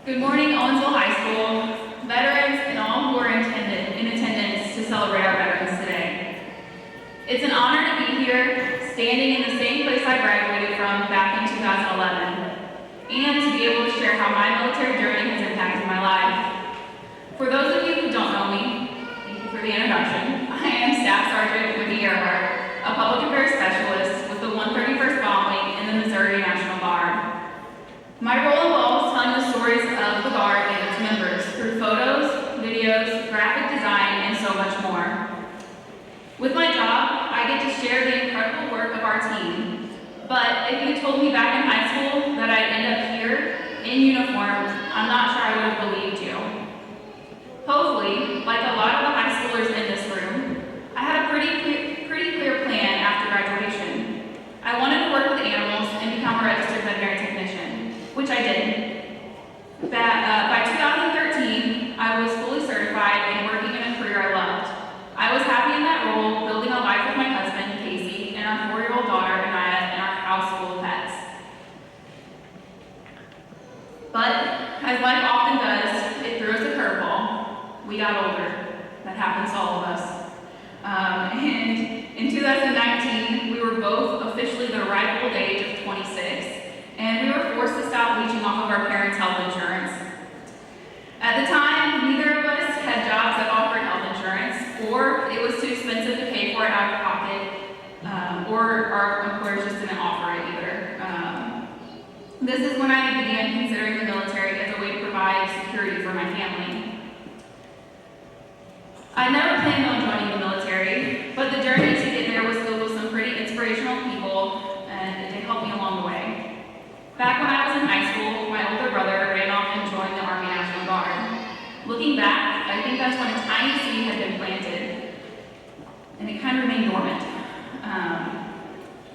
Good morning, Owensville High School, veterans, and all who are in attendance to celebrate our veterans today. It's an honor to be here, standing in the same place I graduated from back in 2011, and to be able to share how my military journey has impacted my life. For those of you who don't know me, thank you for the introduction. I am Staff Sergeant Whitney Erhart, a public affairs specialist with the 131st Bomb Wing in the Missouri National Guard. My role involves telling the stories of the Guard and its members through photos, videos, graphic design, and so much more. With my job, I get to share the incredible work of our team. But if you told me back in high school that I'd end up here in uniform, I'm not sure I would have believed you. Hopefully, like a lot of the high schoolers in this room, I had a pretty clear plan after graduation. I wanted to work with animals and become a registered veterinary technician, which I did. By 2013, I was fully certified and working in a career I loved. I was happy in that role, building a life with my husband, Casey, and our 4-year-old daughter, Anaya, and our house full of pets. But, as life often does, it threw us a curveball. We got older. That happens to all of us. And in 2019, we were both officially the ripe old age of 26, and we were forced to stop leeching off of our parents' health insurance. At the time, neither of us had jobs that offered health insurance, or it was too expensive to pay for it out of pocket, or our employers just didn't offer it either. This is when I began considering the military as a way to provide security for my family. I never planned on joining the military, but the journey to get there was filled with some pretty inspirational people, and it helped me along the way. Back when I was in high school, my older brother ran off and joined the Army National Guard. Looking back, I think that's when a tiny seed had been planted, and it kind of remained dormant.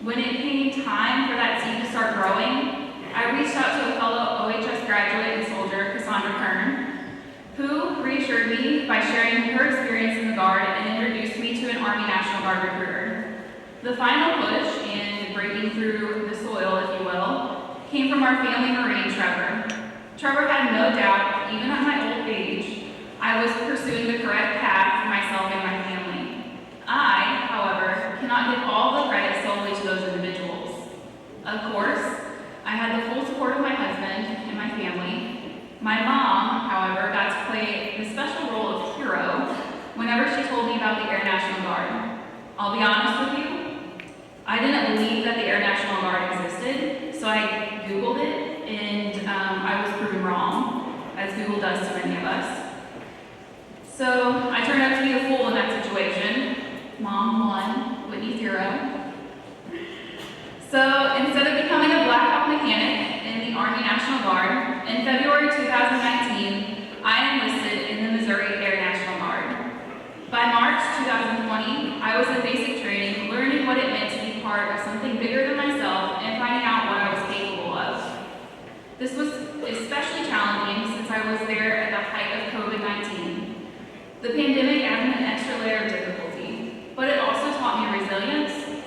When it came time for that seed to start growing, I reached out to a fellow OHS graduate and soldier, Cassandra Kern, who reassured me by sharing her experience in the Guard and introduced me to an Army National Guard recruiter. The final push in breaking through the soil, if you will, came from our family Marine, Trevor. Trevor had no doubt, even at my old age, I was pursuing the correct path for myself and my family. I, however, cannot give all the credit solely to those individuals. Of course, I had the full support of my husband and my family. My mom, however, got to play the special role of hero whenever she told me about the Air National Guard. I'll be honest with you, I didn't believe that the Air National Guard existed, so I Googled it, and I was proven wrong, as Google does to many of us. So I turned out to be the fool in that situation. Mom 1, Whitney 0. So instead of becoming a Black Hawk mechanic in the Army National Guard, in February 2019, I enlisted in the Missouri Air National Guard. By March 2020, I was in basic training, learning what it meant to be part of something bigger than myself and finding out what I was capable of. This was especially challenging since I was there at the height of COVID-19. The pandemic added an extra layer of difficulty, but it also taught me resilience,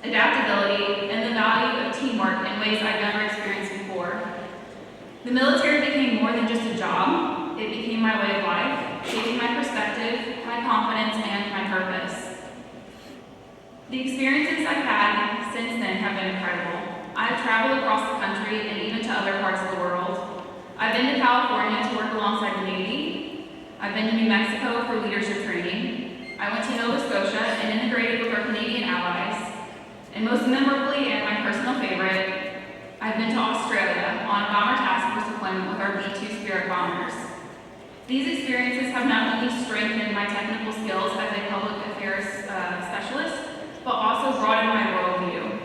adaptability, and the value of teamwork in ways I'd never experienced before. The military became more than just a job. It became my way of life, shaping my perspective, my confidence, and my purpose. The experiences I've had since then have been incredible. I've traveled across the country and even to other parts of the world. I've been to California to work alongside the Navy. I've been to New Mexico for leadership training. I went to Nova Scotia and integrated with our Canadian allies. And most memorably, and my personal favorite, I've been to Australia on a bomber task force deployment with our B-2 Spirit bombers. These experiences have not only strengthened my technical skills as a public affairs specialist, but also broadened my worldview.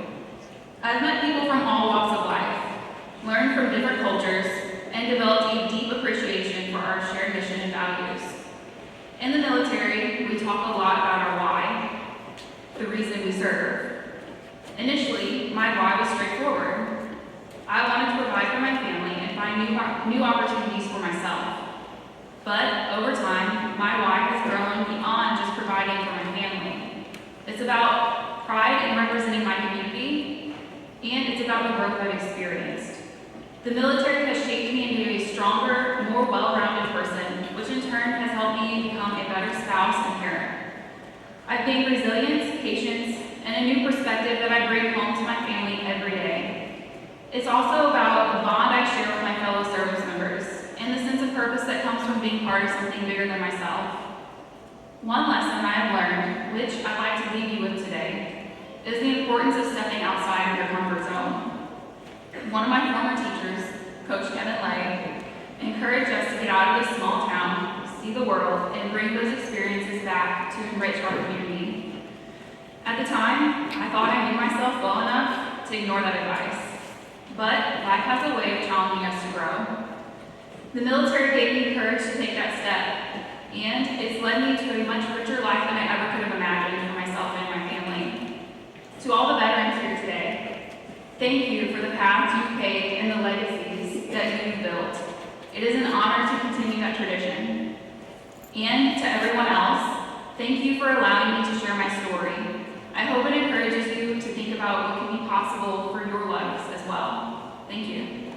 I've met people from all walks of life, learned from different cultures, and developed a deep appreciation for our shared mission and values. In the military, we talk a lot about our why, the reason we serve. Initially, my why was straightforward. I wanted to provide for my family and find new opportunities for myself. But over time, my why has grown beyond just providing for my family. It's about pride in representing my community, and it's about the growth I've experienced. The military has shaped me into a strong more well-rounded person, which in turn has helped me become a better spouse and parent. I've gained resilience, patience, and a new perspective that I bring home to my family every day. It's also about the bond I share with my fellow service members and the sense of purpose that comes from being part of something bigger than myself. One lesson I have learned, which I'd like to leave you with today, is the importance of stepping outside of your comfort zone. One of my former teachers, Coach Kevin Lay, encouraged us to get out of this small town, see the world, and bring those experiences back to enrich our community. At the time, I thought I knew myself well enough to ignore that advice, but life has a way of challenging us to grow. The military gave me courage to take that step, and it's led me to a much richer life than I ever could have imagined for myself and my family. To all the veterans here today, thank you for the paths you've paved and the legacies that you've built. It is an honor to continue that tradition. And to everyone else, thank you for allowing me to share my story. I hope it encourages you to think about what can be possible for your lives as well. Thank you.